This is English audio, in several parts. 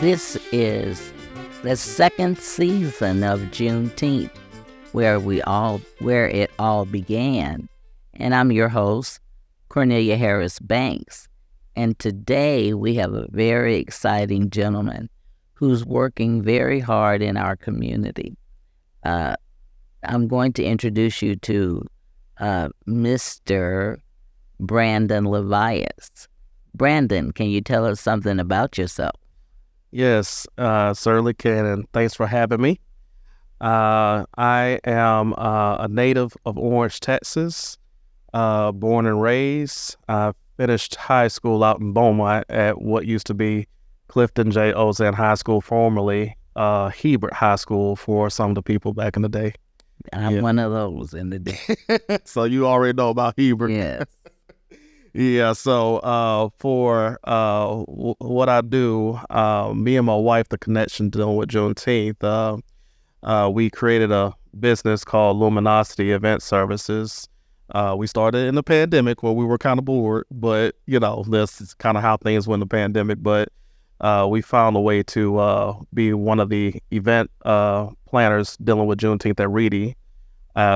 This is the second season of Juneteenth, where it all began. And I'm your host, Cornelia Harris Banks. And today we have a very exciting gentleman who's working very hard in our community. I'm going to introduce you to Mr. Brandon Levias. Brandon, can you tell us something about yourself? Yes, certainly can, and thanks for having me. I am a native of Orange, Texas, born and raised. I finished high school out in Beaumont at what used to be Clifton J. Ozan High School, formerly Hebert High School for some of the people back in the day. I'm one of those in the day. So you already know about Hebert. Yes. Yeah, so for what I do, me and my wife, the connection dealing with Juneteenth, we created a business called Luminosity Event Services. We started in the pandemic where we were kind of bored, but, this is kind of how things went in the pandemic. But we found a way to be one of the event planners dealing with Juneteenth at Reedy.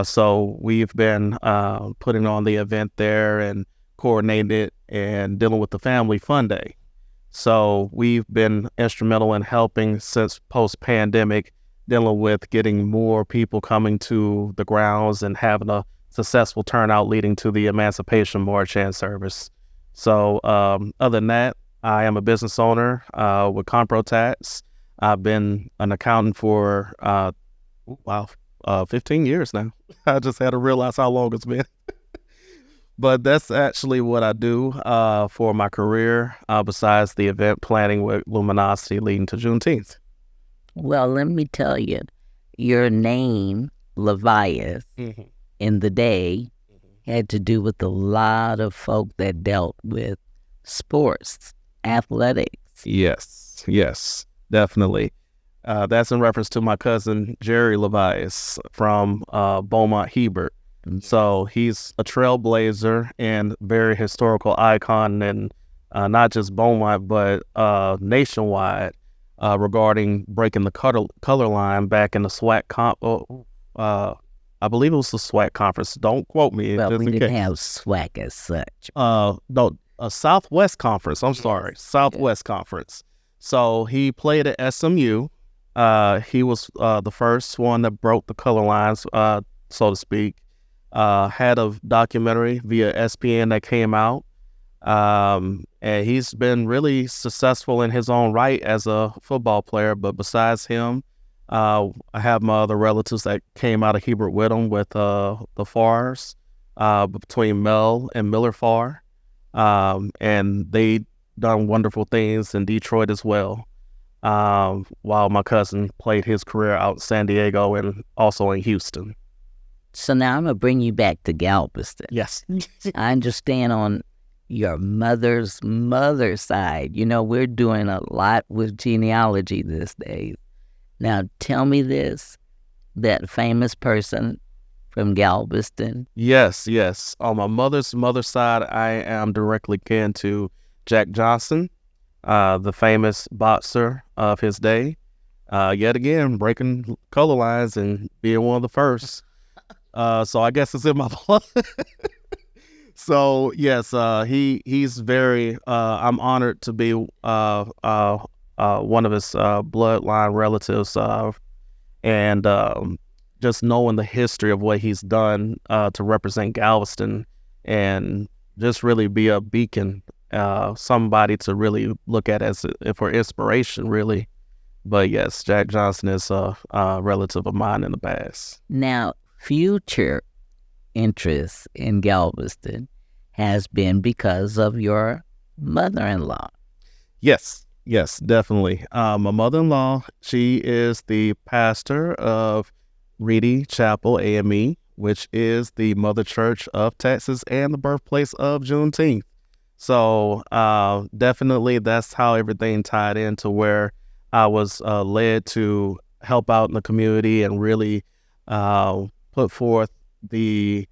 So we've been putting on the event there and coordinating it and dealing with the Family Fun Day. So we've been instrumental in helping since post-pandemic, dealing with getting more people coming to the grounds and having a successful turnout leading to the Emancipation March and service. So other than that, I am a business owner with ComproTax. I've been an accountant for 15 years now. I just had to realize how long it's been. But that's actually what I do for my career, besides the event planning with Luminosity leading to Juneteenth. Well, let me tell you, your name, Levias, in the day had to do with a lot of folk that dealt with sports, athletics. Yes, definitely. That's in reference to my cousin, Jerry Levias from Beaumont Hebert. So he's a trailblazer and very historical icon, and not just Beaumont, but nationwide regarding breaking the color line back in the SWAC I believe it was the SWAC conference. Don't quote me. Well, we didn't have SWAC as such. No, a Southwest conference. I'm sorry, Southwest conference. So he played at SMU. He was the first one that broke the color lines, so to speak. Had a documentary via SPN that came out, and he's been really successful in his own right as a football player. But besides him, I have my other relatives that came out of Hebert with him with the Farrs, between Mel and Miller Farr, and they done wonderful things in Detroit as well, while my cousin played his career out in San Diego and also in Houston. So now I'm going to bring you back to Galveston. Yes. I understand on your mother's side, we're doing a lot with genealogy these days. Now, tell me this, that famous person from Galveston. Yes. On my mother's side, I am directly kin to Jack Johnson, the famous boxer of his day. Yet again, breaking color lines and being one of the first. So I guess it's in my blood. So yes, he's very. I'm honored to be one of his bloodline relatives, and just knowing the history of what he's done to represent Galveston, and just really be a beacon somebody to really look at as for inspiration, really. But yes, Jack Johnson is a relative of mine in the past. Now, future interest in Galveston has been because of your mother-in-law. Yes, definitely. My mother-in-law, she is the pastor of Reedy Chapel AME, which is the mother church of Texas and the birthplace of Juneteenth. So definitely that's how everything tied into where I was led to help out in the community and really put forth the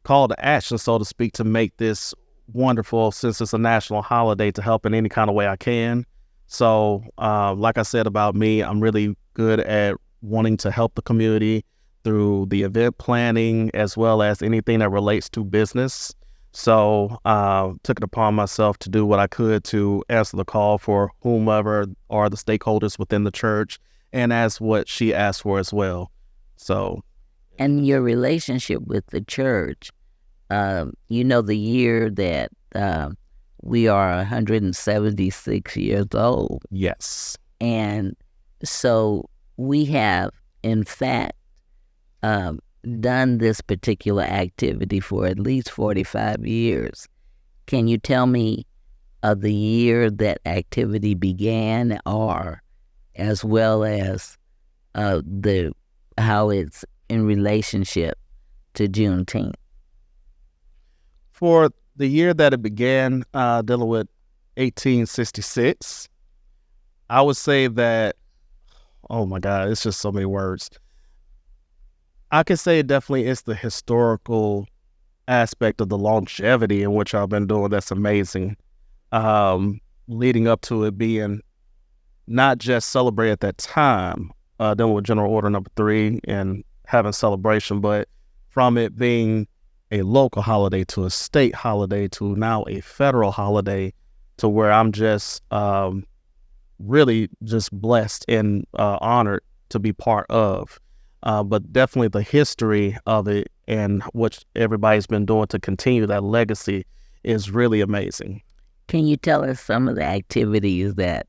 call to action, so to speak, to make this wonderful, since it's a national holiday, to help in any kind of way I can. So like I said about me, I'm really good at wanting to help the community through the event planning as well as anything that relates to business. So took it upon myself to do what I could to answer the call for whomever are the stakeholders within the church, and as what she asked for as well. So, and your relationship with the church, the year that we are 176 years old. Yes. And so we have, in fact, done this particular activity for at least 45 years. Can you tell me of the year that activity began, or as well as how it's in relationship to Juneteenth? For the year that it began, dealing with 1866, I would say that, oh my God, it's just so many words. I could say definitely it's the historical aspect of the longevity in which I've been doing that's amazing. Leading up to it being not just celebrated at that time, dealing with General Order Number 3 and having celebration, but from it being a local holiday to a state holiday to now a federal holiday, to where I'm just really just blessed and honored to be part of. But definitely the history of it and what everybody's been doing to continue that legacy is really amazing. Can you tell us some of the activities that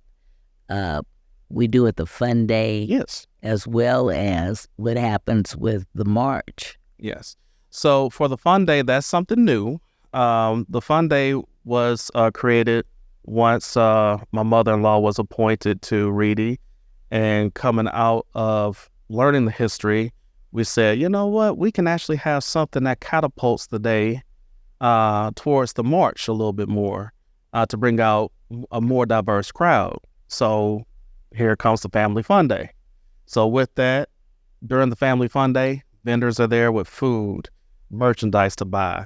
we do at the Fun Day? Yes. As well as what happens with the March? Yes. So for the Fun Day, that's something new. The Fun Day was created once my mother-in-law was appointed to Reedy, and coming out of learning the history, we said, you know what, we can actually have something that catapults the day towards the March a little bit more, to bring out a more diverse crowd. So here comes the Family Fun Day. So with that, during the Family Fun Day, vendors are there with food, merchandise to buy,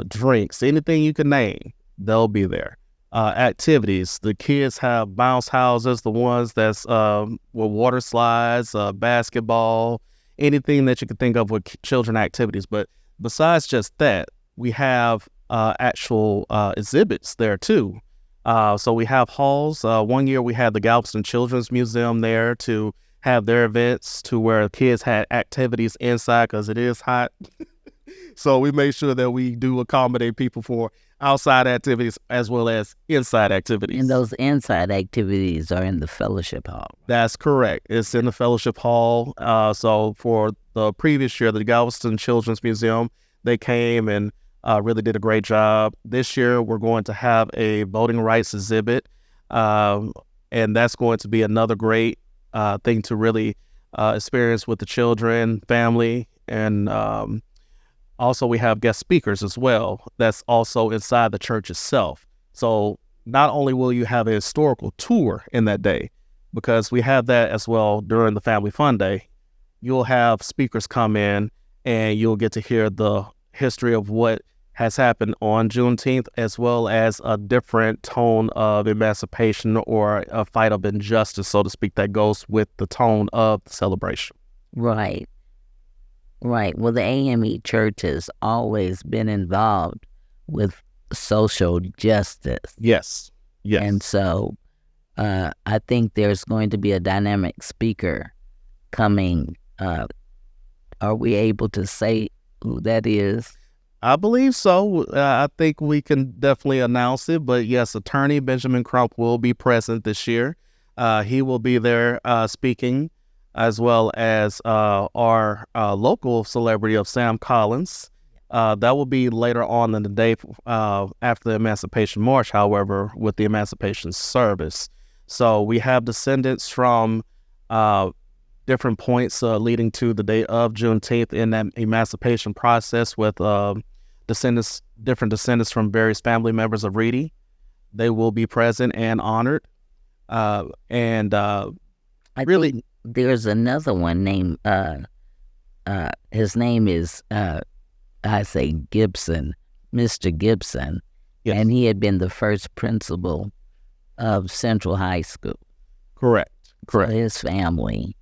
drinks, anything you can name, they'll be there. Activities, the kids have bounce houses, the ones that's with water slides, basketball, anything that you can think of with children activities. But besides just that, we have actual exhibits there too. So we have halls. One year we had the Galveston Children's Museum there to have their events, to where kids had activities inside because it is hot. So we made sure that we do accommodate people for outside activities as well as inside activities. And those inside activities are in the fellowship hall. That's correct. It's in the fellowship hall. So for the previous year, the Galveston Children's Museum, they came and really did a great job. This year, we're going to have a voting rights exhibit, and that's going to be another great thing to really experience with the children, family, and also we have guest speakers as well. That's also inside the church itself. So not only will you have a historical tour in that day, because we have that as well during the Family Fun Day, you'll have speakers come in and you'll get to hear the history of what has happened on Juneteenth, as well as a different tone of emancipation or a fight of injustice, so to speak, that goes with the tone of the celebration. Right. Right. Well, the AME Church has always been involved with social justice. Yes. Yes. And so I think there's going to be a dynamic speaker coming. Are we able to say who that is? I believe so. I think we can definitely announce it. But yes, attorney Benjamin Crump will be present this year. He will be there speaking, as well as our local celebrity of Sam Collins. That will be later on in the day after the Emancipation March, however, with the Emancipation Service. So we have descendants from different points leading to the day of Juneteenth in that emancipation process with different descendants from various family members of Reedy. They will be present and honored. And I really, think there's another one named, his name is, I say Gibson, Mr. Gibson, yes, and he had been the first principal of Central High School. correct. So his family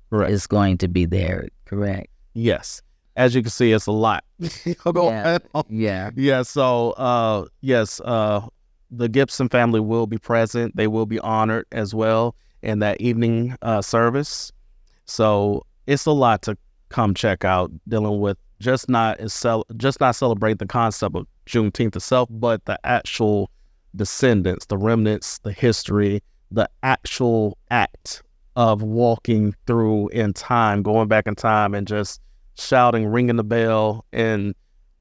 Correct. is going to be there, correct? Yes. As you can see, it's a lot. Yeah. Yeah. So, yes, the Gibson family will be present. They will be honored as well in that evening service. So it's a lot to come check out, dealing with just not celebrate the concept of Juneteenth itself, but the actual descendants, the remnants, the history, the actual act of walking through in time, going back in time and just shouting, ringing the bell, and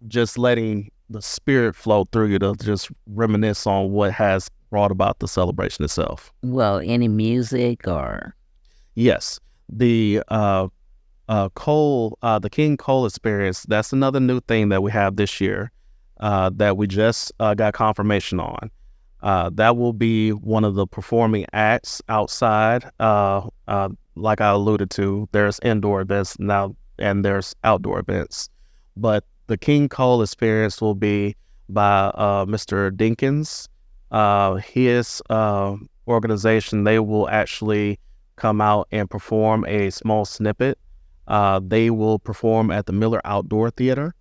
just letting the spirit flow through you to just reminisce on what has brought about the celebration itself. Well, any music or? Yes, the the King Cole experience, that's another new thing that we have this year that we just got confirmation on. That will be one of the performing acts outside. Like I alluded to, there's indoor events now and there's outdoor events. But the King Cole experience will be by Mr. Dinkins. His organization, they will actually come out and perform a small snippet. They will perform at the Miller Outdoor Theater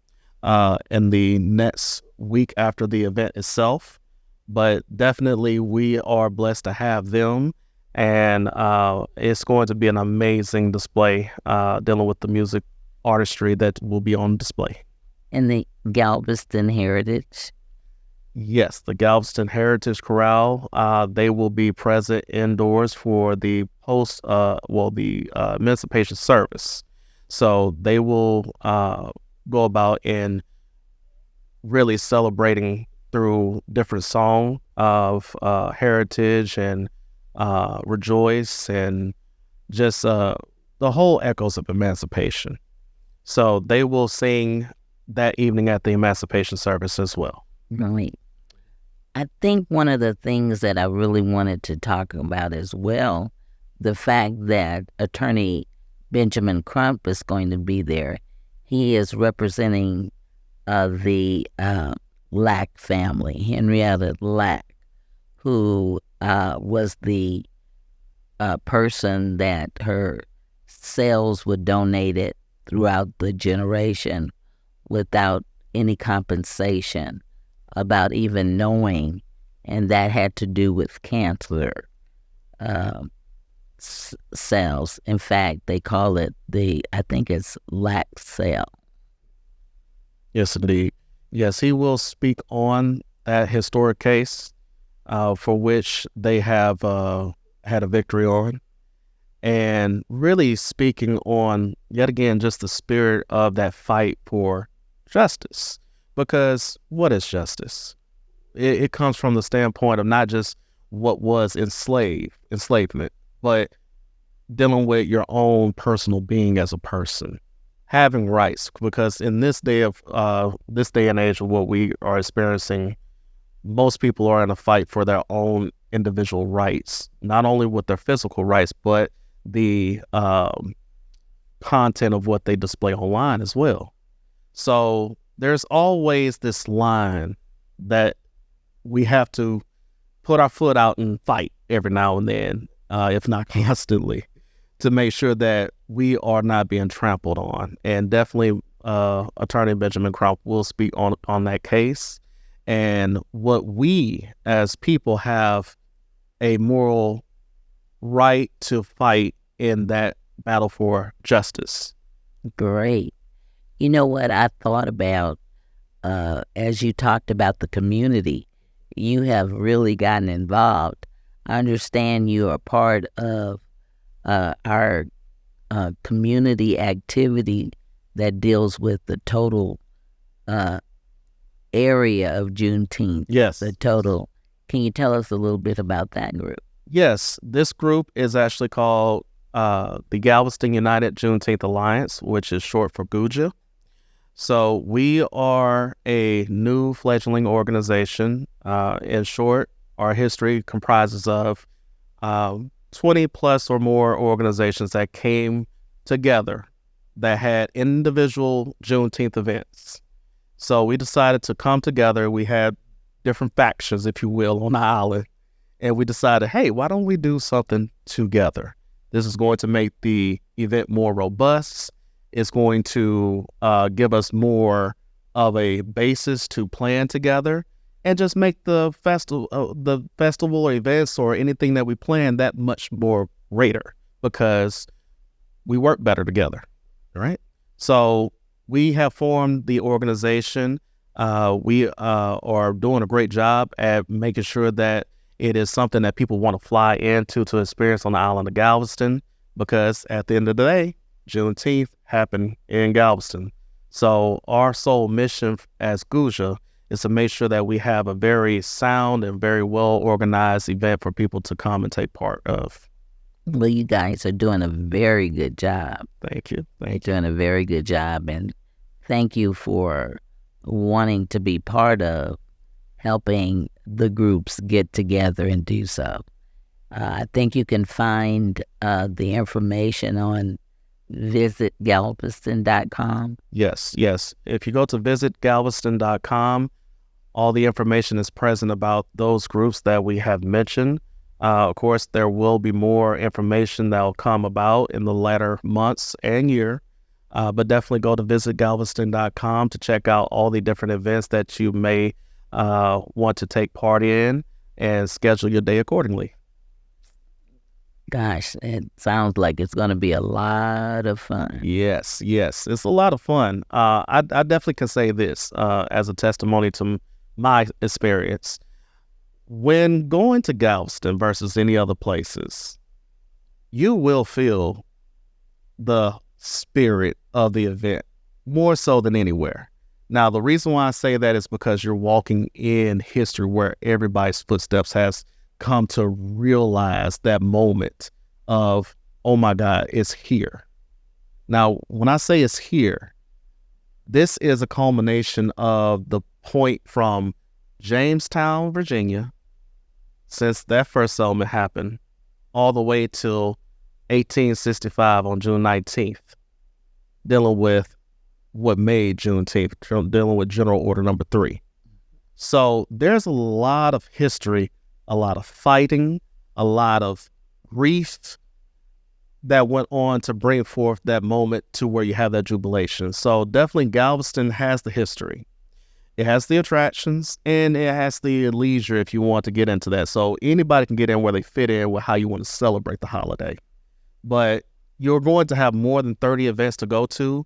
in the next week after the event itself. But definitely we are blessed to have them, and it's going to be an amazing display dealing with the music artistry that will be on display. And the Galveston Heritage? Yes, the Galveston Heritage Chorale, they will be present indoors for the Emancipation Service. So they will go about in really celebrating through different song of heritage and rejoice and just the whole echoes of emancipation. So they will sing that evening at the Emancipation Service as well. Right. I think one of the things that I really wanted to talk about as well, the fact that Attorney Benjamin Crump is going to be there. He is representing the Lack family, Henrietta Lack, who was the person that her cells were donated throughout the generation without any compensation about even knowing, and that had to do with cancer cells. In fact, they call it I think it's Lack cell. Yes, indeed. Yes, he will speak on that historic case for which they have had a victory on, and really speaking on, yet again, just the spirit of that fight for justice. Because what is justice? It comes from the standpoint of not just what was enslavement, but dealing with your own personal being as a person, having rights. Because in this day and age of what we are experiencing, most people are in a fight for their own individual rights, not only with their physical rights, but the content of what they display online as well. So there's always this line that we have to put our foot out and fight every now and then, if not constantly, to make sure that we are not being trampled on. And definitely Attorney Benjamin Crump will speak on that case, and what we as people have a moral right to fight in that battle for justice. Great. You know what I thought about as you talked about the community, you have really gotten involved. I understand you are part of our community activity that deals with the total area of Juneteenth. Yes. The total. Can you tell us a little bit about that group? Yes, this group is actually called the Galveston United Juneteenth Alliance, which is short for GUJA. So we are a new fledgling organization. In short, our history comprises of 20 plus or more organizations that came together that had individual Juneteenth events. So we decided to come together. We had different factions, if you will, on the island. And we decided, hey, why don't we do something together? This is going to make the event more robust. It's going to give us more of a basis to plan together and just make the festival or events or anything that we plan that much more greater because we work better together, right? So we have formed the organization. We are doing a great job at making sure that it is something that people want to fly into to experience on the island of Galveston because at the end of the day, Juneteenth happened in Galveston. So our sole mission as GUJA is to make sure that we have a very sound and very well-organized event for people to come and take part of. Well, you guys are doing a very good job. Thank you. You're doing a very good job, and thank you for wanting to be part of helping the groups get together and do so. I think you can find the information on visitgalveston.com. Yes. If you go to visitgalveston.com, all the information is present about those groups that we have mentioned. Of course, there will be more information that will come about in the latter months and year, but definitely go to visitgalveston.com to check out all the different events that you may want to take part in and schedule your day accordingly. Gosh, it sounds like it's going to be a lot of fun. Yes, it's a lot of fun. I definitely can say this as a testimony to my experience. When going to Galveston versus any other places, you will feel the spirit of the event more so than anywhere. Now, the reason why I say that is because you're walking in history where everybody's footsteps has come to realize that moment of, oh my God, it's here. Now, when I say it's here, this is a culmination of the point from Jamestown, Virginia, since that first settlement happened, all the way till 1865 on June 19th, dealing with what made Juneteenth, dealing with General Order Number 3. So there's a lot of history, a lot of fighting, a lot of grief that went on to bring forth that moment to where you have that jubilation. So definitely Galveston has the history. It has the attractions, and it has the leisure if you want to get into that. So anybody can get in where they fit in with how you want to celebrate the holiday. But you're going to have more than 30 events to go to,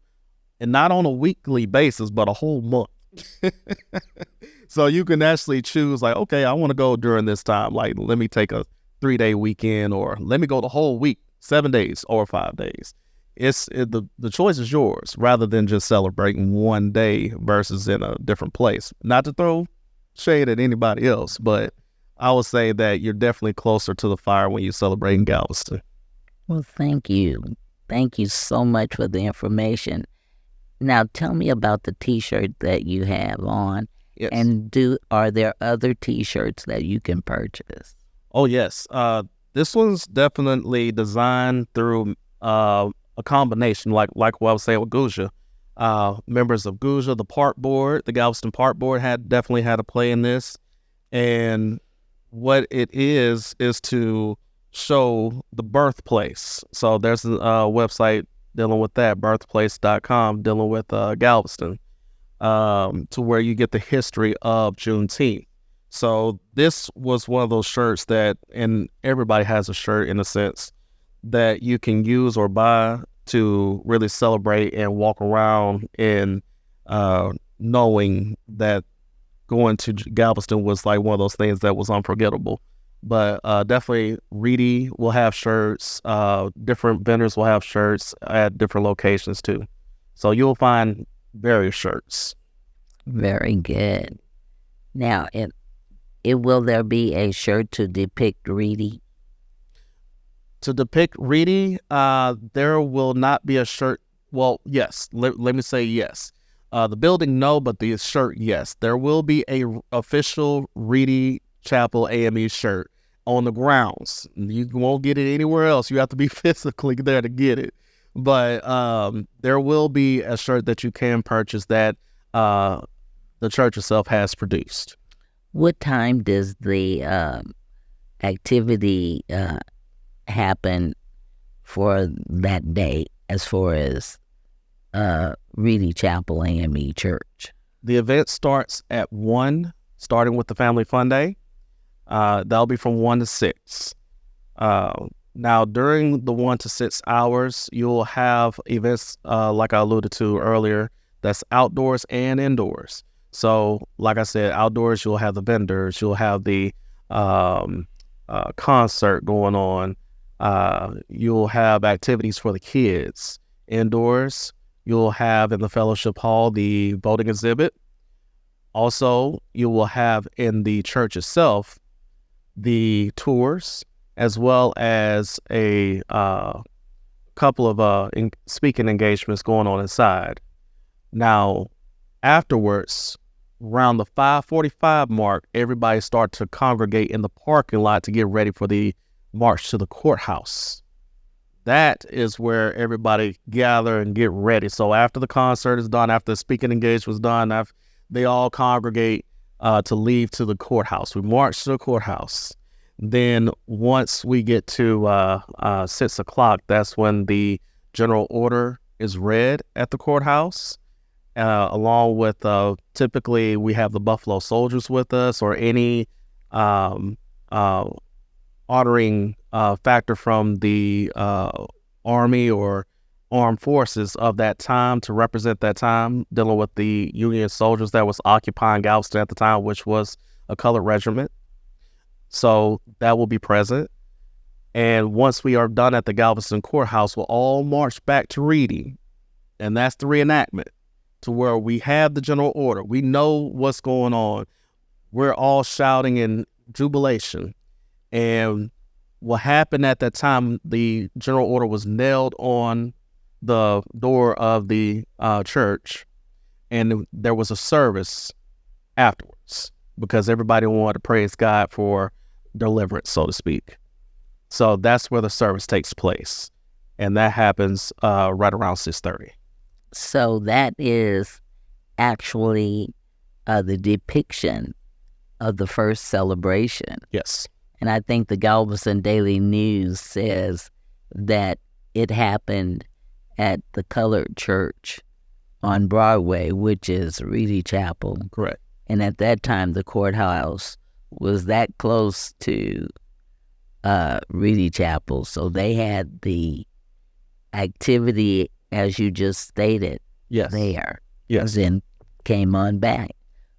and not on a weekly basis, but a whole month. So you can actually choose like, okay, I want to go during this time. Like, let me take a 3-day weekend, or let me go the whole week, 7 days or 5 days. The choice is yours rather than just celebrating one day versus in a different place. Not to throw shade at anybody else, but I would say that you're definitely closer to the fire when you celebrate in Galveston. Well, thank you. Thank you so much for the information. Now, tell me about the T-shirt that you have on. Yes. And are there other T-shirts that you can purchase? Oh, yes. This one's definitely designed through a combination, like what I was saying with GUJA. Members of GUJA, the Park Board, the Galveston Park Board definitely had a play in this. And what it is to show the birthplace. So there's a website dealing with that, birthplace.com, dealing with Galveston, to where you get the history of Juneteenth. So this was one of those shirts and everybody has a shirt in a sense, that you can use or buy to really celebrate and walk around in knowing that going to Galveston was like one of those things that was unforgettable. But definitely Reedy will have shirts. Different vendors will have shirts at different locations too. So you'll find various shirts. Very good. Now, will there be a shirt to depict Reedy? To depict Reedy, there will not be a shirt. Well, yes. Let me say yes. The building, no, but the shirt, yes. There will be a official Reedy Chapel AME shirt on the grounds. You won't get it anywhere else. You have to be physically there to get it. But there will be a shirt that you can purchase that the church itself has produced. What time does the activity happen for that day as far as Reedy Chapel AME Church? The event starts at 1, starting with the Family Fun Day. That'll be from 1 to 6. Now, during the 1 to 6 hours, you'll have events, like I alluded to earlier, that's outdoors and indoors. So, like I said, outdoors, you'll have the vendors, you'll have the concert going on, you'll have activities for the kids. Indoors, you'll have in the fellowship hall the voting exhibit. Also, you will have in the church itself the tours, as well as a couple of speaking engagements going on inside. Now, afterwards, around the 5:45 mark, everybody starts to congregate in the parking lot to get ready for the march to the courthouse. That is where everybody gather and get ready. So after the concert is done, after the speaking engagement was done, they all congregate to leave to the courthouse. We march to the courthouse. Then once we get to 6 o'clock, that's when the general order is read at the courthouse, along with typically we have the Buffalo Soldiers with us, or any honoring factor from the Army or armed forces of that time to represent that time, dealing with the Union soldiers that was occupying Galveston at the time, which was a colored regiment. So that will be present. And once we are done at the Galveston courthouse, we'll all march back to Reedy. And that's the reenactment, to where we have the general order. We know what's going on. We're all shouting in jubilation. And what happened at that time, the general order was nailed on the door of the church, and there was a service afterwards because everybody wanted to praise God for deliverance, so to speak. So that's where the service takes place, and that happens right around 6:30. So that is actually the depiction of the first celebration. Yes. And I think the Galveston Daily News says that it happened at the Colored Church on Broadway, which is Reedy Chapel. Correct. And at that time, the courthouse was that close to Reedy Chapel. So they had the activity, as you just stated, Yes. there. Yes. Then came on back.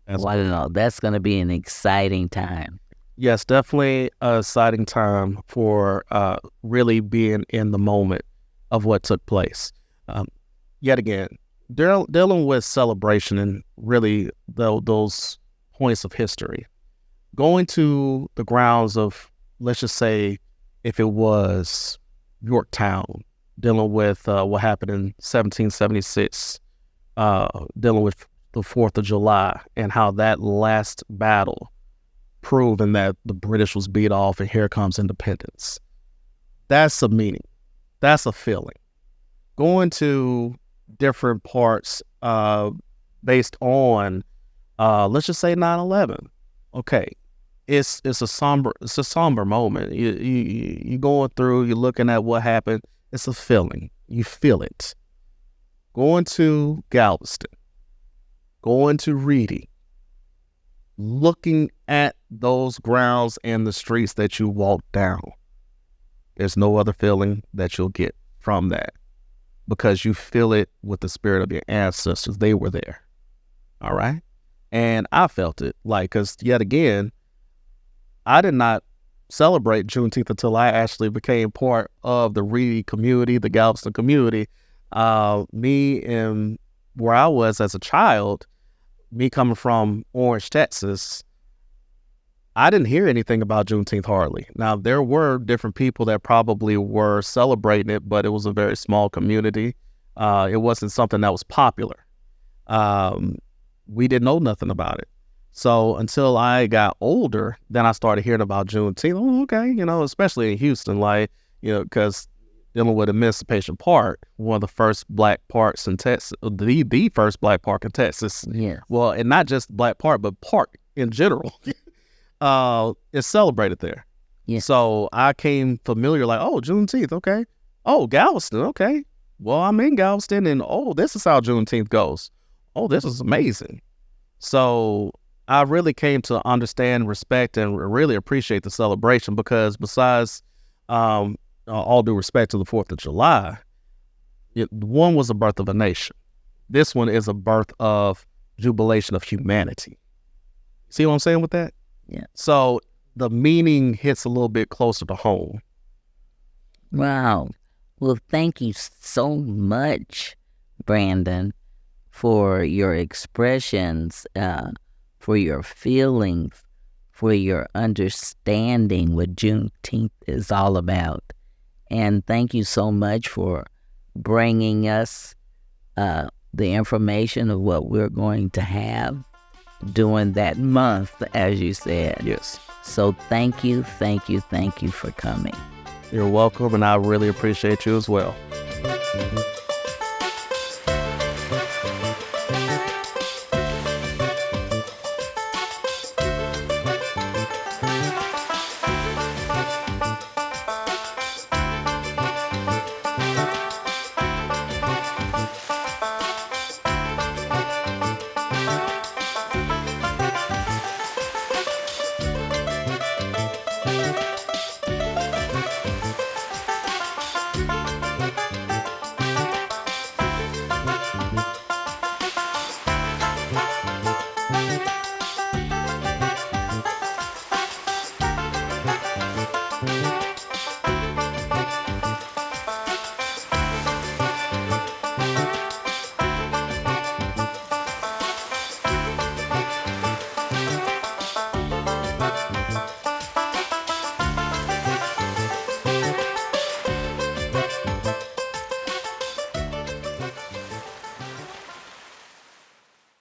Wow, that's going to be an exciting time. Yes, definitely a exciting time for really being in the moment of what took place. Yet again, dealing with celebration and really those points of history. Going to the grounds of, let's just say, if it was Yorktown, dealing with what happened in 1776, dealing with the 4th of July and how that last battle proving that the British was beat off and here comes independence. That's a meaning. That's a feeling. Going to different parts based on, let's just say 9/11. Okay, it's a somber moment. You going through, you're looking at what happened. It's a feeling. You feel it. Going to Galveston, going to Reedy, looking at those grounds and the streets that you walk down, there's no other feeling that you'll get from that, because you feel it with the spirit of your ancestors. They were there. All right. And I felt it, like, because yet again, I did not celebrate Juneteenth until I actually became part of the Reedy community, the Galveston community. Me and where I was as a child, me coming from Orange, Texas, I didn't hear anything about Juneteenth hardly. Now, there were different people that probably were celebrating it, but it was a very small community. It wasn't something that was popular. We didn't know nothing about it. So until I got older, then I started hearing about Juneteenth. Oh, okay, especially in Houston, like, because dealing with Emancipation Park, one of the first black parks in Texas, the first black park in Texas. Yeah. Well, and not just black park, but park in general. Is celebrated there. Yeah. So I came familiar, like, oh, Juneteenth, okay. Oh, Galveston, okay. Well, I'm in Galveston, and this is how Juneteenth goes. Oh, this is amazing. So I really came to understand, respect, and really appreciate the celebration, because besides all due respect to the 4th of July, one was the birth of a nation. This one is a birth of jubilation of humanity. See what I'm saying with that? Yeah. So the meaning hits a little bit closer to home. Wow. Well, thank you so much, Brandon, for your expressions, for your feelings, for your understanding what Juneteenth is all about. And thank you so much for bringing us the information of what we're going to have during that month, as you said. Yes. So thank you for coming. You're welcome, and I really appreciate you as well. Mm-hmm.